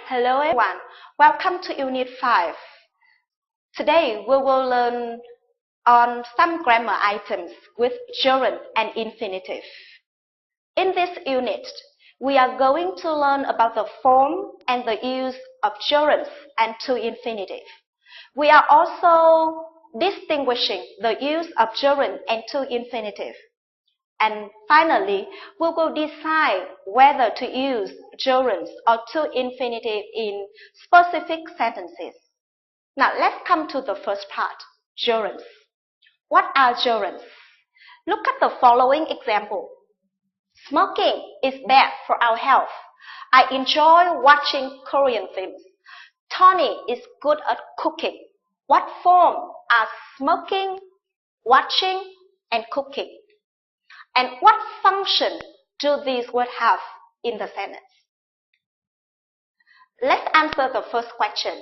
Hello everyone, welcome to Unit 5. Today we will learn on some grammar items with gerund and infinitive. In this unit, we are going to learn about the form and the use of gerunds and to infinitive. We are also distinguishing the use of gerund and to infinitive. And finally, we will decide whether to use gerunds or to infinitive in specific sentences. Now let's come to the first part, gerunds. What are gerunds? Look at the following example. Smoking is bad for our health. I enjoy watching Korean films. Tony is good at cooking. What form are smoking, watching, and cooking? And what function do these words have in the sentence? Let's answer the first question.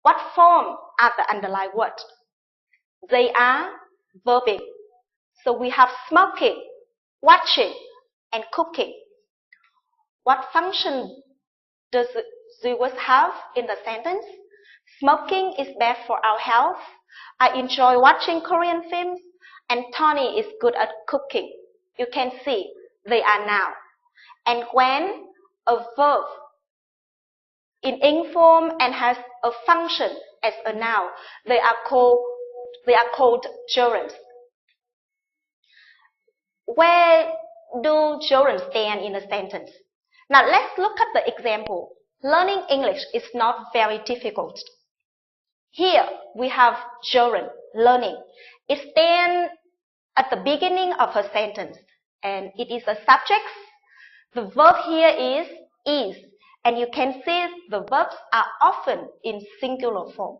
What form are the underlined words? They are verbing. So we have smoking, watching, and cooking. What function does the words have in the sentence? Smoking is bad for our health. I enjoy watching Korean films. And Tony is good at cooking. You can see they are noun. And when a verb in ing form and has a function as a noun, they are called gerunds. Where do gerunds stand in a sentence? Now let's look at the example. Learning English is not very difficult. Here we have gerund, learning. It stands at the beginning of a sentence, and it is a subject. The verb here is, and you can see the verbs are often in singular form.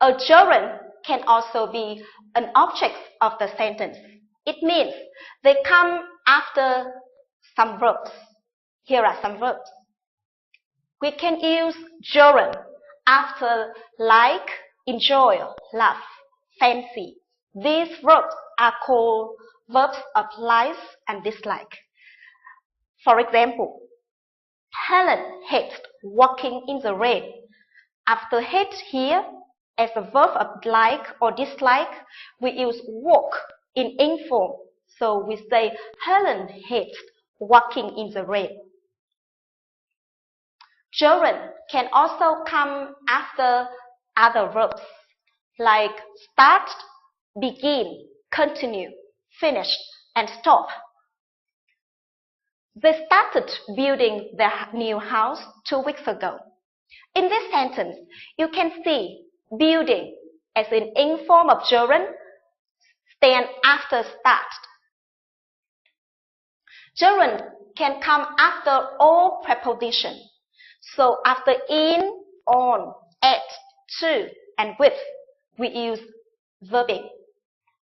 A gerund can also be an object of the sentence. It means they come after some verbs. Here are some verbs. We can use gerund after like, enjoy, love, fancy. These verbs are called verbs of like and dislike. For example, Helen hates walking in the rain. After hate here, as a verb of like or dislike, we use walk in ing form. So we say Helen hates walking in the rain. Gerund can also come after other verbs like start, begin, continue, finish, and stop. They started building their new house 2 weeks ago. In this sentence, you can see building as in ing form of gerund stand after start. Gerund can come after all prepositions. So after in, on, at, to, and with, we use verbing.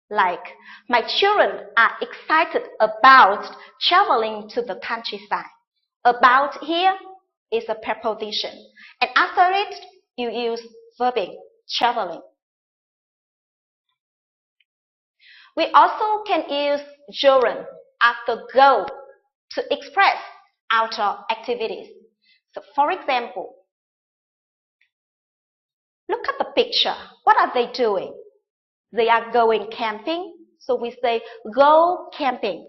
Like, my children are excited about traveling to the countryside. About here is a preposition. And after it, you use verbing, traveling. We also can use gerund after go to express outdoor activities. So for example, look at the picture. What are they doing? They are going camping. So we say go camping.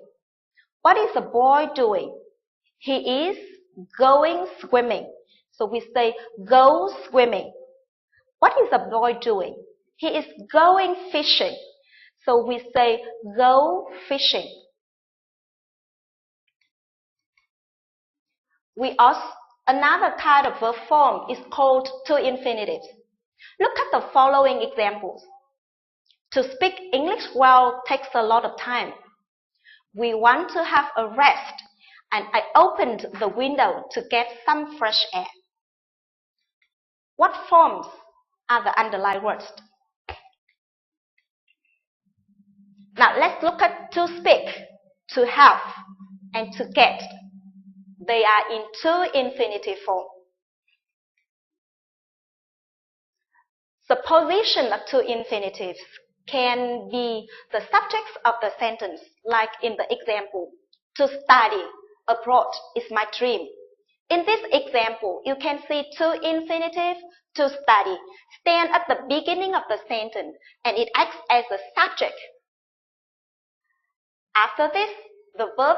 What is the boy doing? He is going swimming. So we say go swimming. What is the boy doing? He is going fishing. So we say go fishing. Another kind of verb form is called to infinitive. Look at the following examples. To speak English well takes a lot of time. We want to have a rest, and I opened the window to get some fresh air. What forms are the underlined words? Now let's look at to speak, to have, and to get. They are in to infinitive form. The position of to infinitives can be the subjects of the sentence, like in the example, to study abroad is my dream. In this example, you can see to infinitive, to study, stand at the beginning of the sentence and it acts as a subject. After this, the verb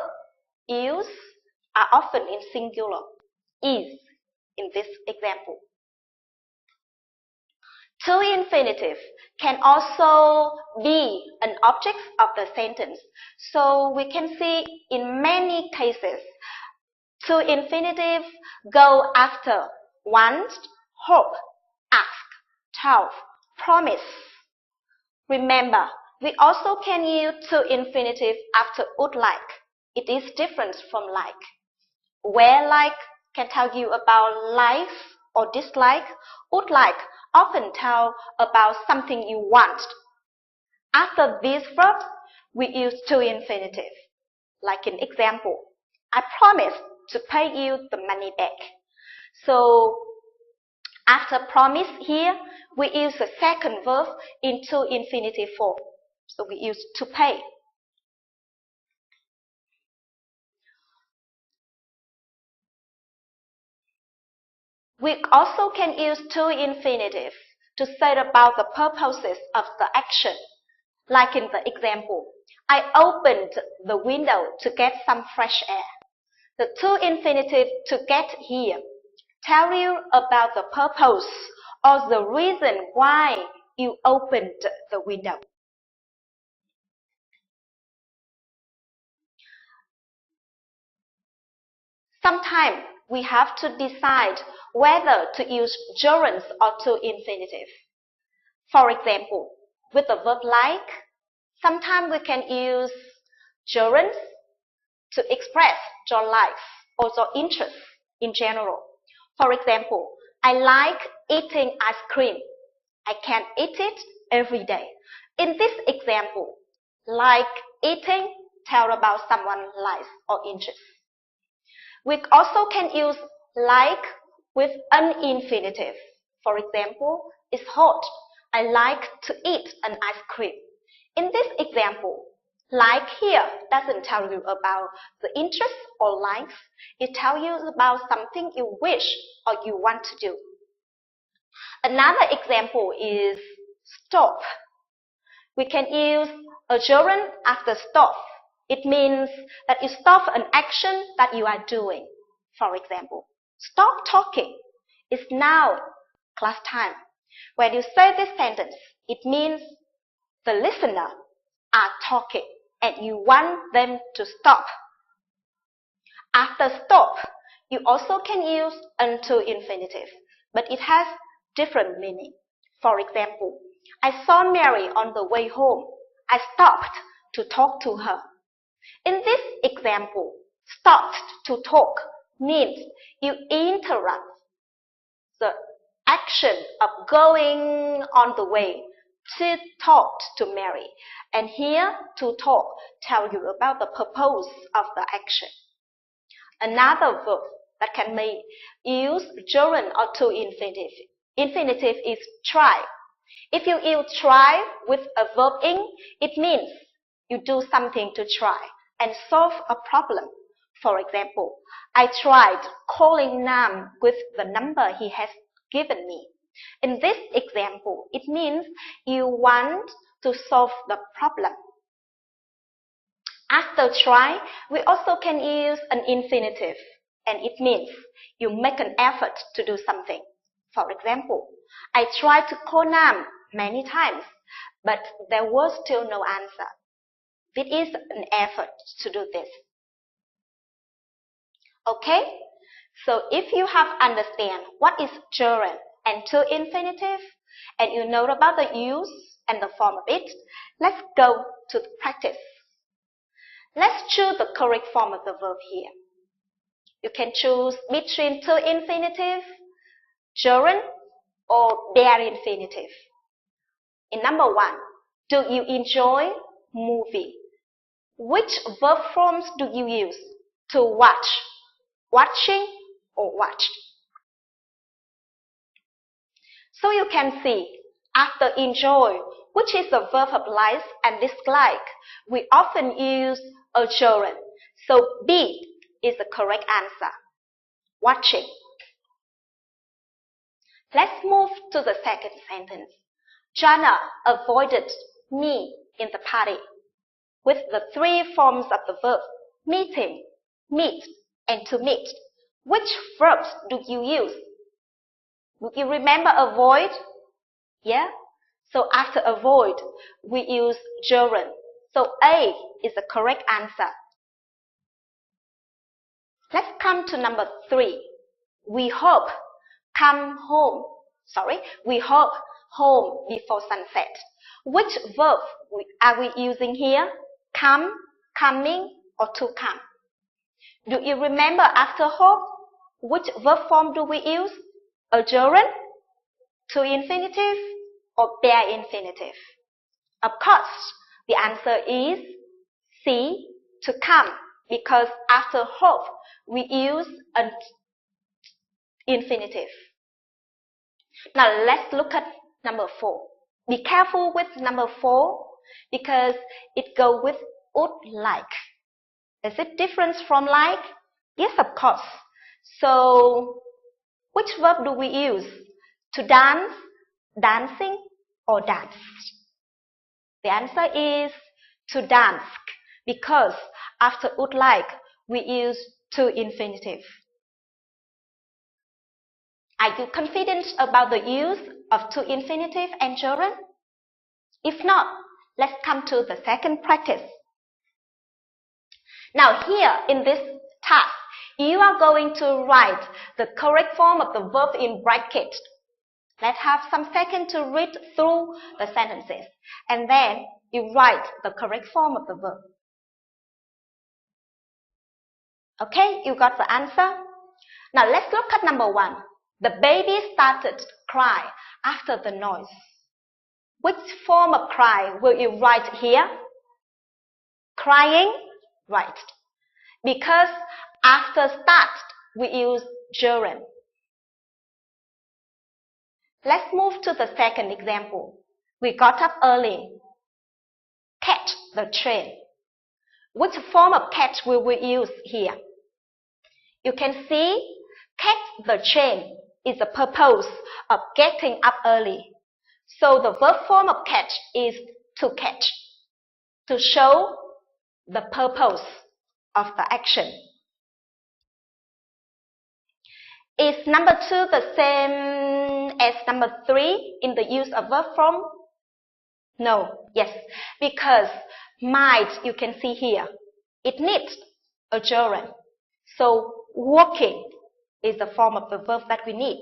use are often in singular, is in this example. To infinitive can also be an object of the sentence. So we can see in many cases, to infinitive go after want, hope, ask, tell, promise. Remember, we also can use to infinitive after would like. It is different from like. Where like can tell you about likes or dislike, would like often tell about something you want. After these verbs, we use to infinitive. Like in example, I promise to pay you the money back. So after promise here, we use the second verb in to infinitive form. So we use to pay. We also can use to infinitive to say about the purposes of the action. Like in the example, I opened the window to get some fresh air. The to infinitive to get here tell you about the purpose or the reason why you opened the window. Sometimes we have to decide whether to use gerunds or to infinitive. For example, with the verb like, sometimes we can use gerunds to express your likes or your interests in general. For example, I like eating ice cream. I can eat it every day. In this example, like eating tell about someone's likes or interests. We also can use like with an infinitive. For example, it's hot. I like to eat an ice cream. In this example, like here doesn't tell you about the interest or likes. It tells you about something you wish or you want to do. Another example is stop. We can use a gerund after stop. It means that you stop an action that you are doing. For example, stop talking. It's now class time. When you say this sentence, it means the listener are talking and you want them to stop. After stop, you also can use unto infinitive, but it has different meaning. For example, I saw Mary on the way home. I stopped to talk to her. In this example, stopped to talk means you interrupt the action of going on the way to talk to Mary. And here, to talk tell you about the purpose of the action. Another verb that can be used gerund or to infinitive. Infinitive is try. If you use try with a verb in, it means you do something to try and solve a problem. For example, I tried calling Nam with the number he has given me. In this example, it means you want to solve the problem. After try, we also can use an infinitive, and it means you make an effort to do something. For example, I tried to call Nam many times, but there was still no answer. It is an effort to do this. Okay? So if you have understand what is gerund and to infinitive, and you know about the use and the form of it, let's go to the practice. Let's choose the correct form of the verb here. You can choose between to infinitive, gerund, or bare infinitive. In number 1, do you enjoy movie? Which verb forms do you use? To watch, watching, or watched? So you can see, after enjoy, which is the verb of like and dislike, we often use a gerund. So B is the correct answer. watching. Let's move to the second sentence. Jana avoided me in the party. With the three forms of the verb meeting, meet, and to meet, which verbs do you use? Do you remember avoid? Yeah? So after avoid, we use gerund. So A is the correct answer. Let's come to number 3. We hope we hope home before sunset. Which verb are we using here? Come, coming, or to come? Do you remember after hope, which verb form do we use? A gerund, to infinitive, or bare infinitive? Of course, the answer is C, to come, because after hope, we use an infinitive. Now let's look at number 4. Be careful with number 4 because it goes with would like. Is it different from like? Yes, of course. So which verb do we use? To dance, dancing, or dance? The answer is to dance because after would like we use to infinitive. Are you confident about the use of to infinitive and gerund? If not, let's come to the second practice. Now here in this task, you are going to write the correct form of the verb in brackets. Let's have some second to read through the sentences and then you write the correct form of the verb. Okay, you got the answer? Now let's look at number 1. The baby started to cry after the noise. Which form of cry will you write here? Crying? Right. Because after start, we use gerund. Let's move to the second example. We got up early. Catch the train. Which form of catch will we use here? You can see catch the train is the purpose of getting up early. So the verb form of catch is to catch, to show the purpose of the action. Is number 2 the same as number 3 in the use of verb form? No, yes, because might, you can see here, it needs a gerund. So walking is the form of the verb that we need.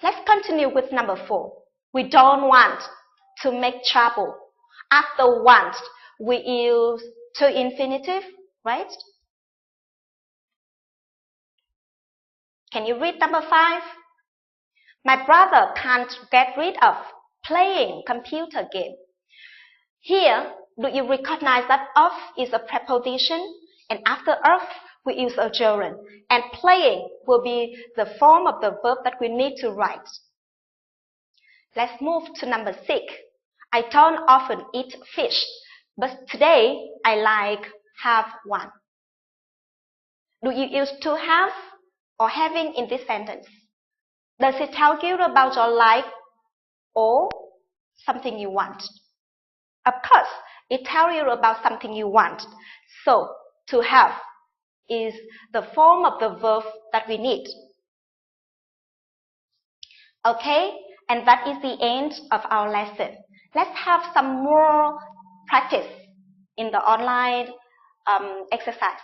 Let's continue with number 4. We don't want to make trouble. After want, we use to infinitive, right? Can you read number 5? My brother can't get rid of playing computer game. Here, do you recognize that of is a preposition? And after of, we use a gerund. And playing will be the form of the verb that we need to write. Let's move to number 6. I don't often eat fish, but today I like have one. Do you use to have or having in this sentence? Does it tell you about your like or something you want? Of course, it tells you about something you want. So, to have is the form of the verb that we need. Okay, and that is the end of our lesson. Let's have some more practice in the online exercise.